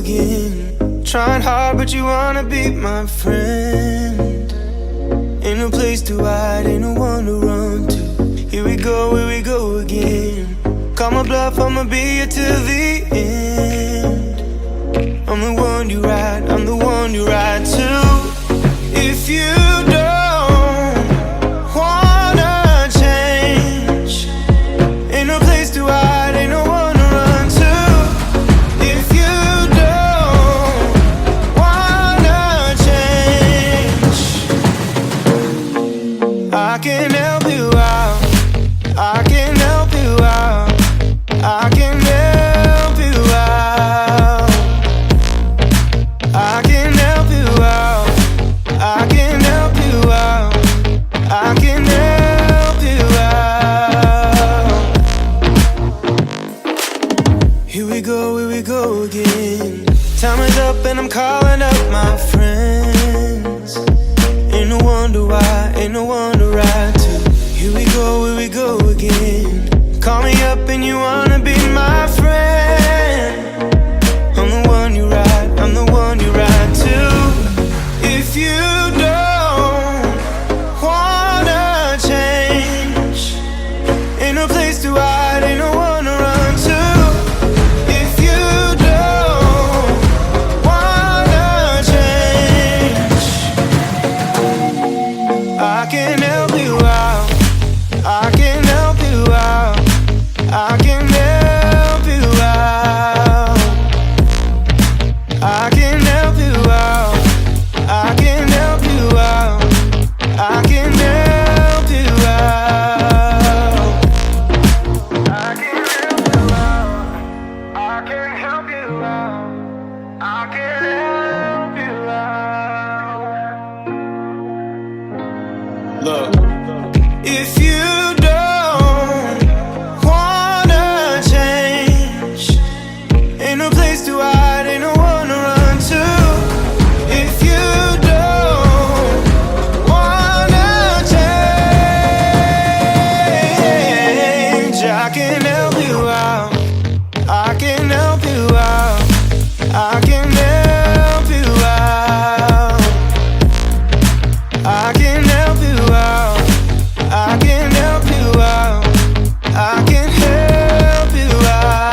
Again, trying hard, but you wanna be my friend. Ain't no place to hide, ain't no one to run to. Here we go again. Call my bluff, I'ma be here till the end. I'm the one you ride, I'm the one you ride to. If you don't wanna change, ain't no place to hide, ain't no one to run to. If you I can help you out, I can help you out, I can help you out, I can help you out, I can help you out, I can help you out. Here we go again. Time is up and I'm calling up my friends. Ain't no wonder why, ain't no one to ride to. Here we go again. Call me up and you wanna be my friend. I'm the one you ride, I'm the one you ride to. If you don't wanna change, ain't no place to hide, ain't no one to run to. If you don't wanna change, I can help you out, I can help you out, I can help you out, I can help you out, I can help you out, I can help you out, I can help you out, I can help you out, I can help you out. Look, if you don't wanna change, ain't no place to hide, ain't no one to run to. If you don't wanna change, I can help you out, I can help you out, I can help you out, I can help you out, I can help you out, I can help you out.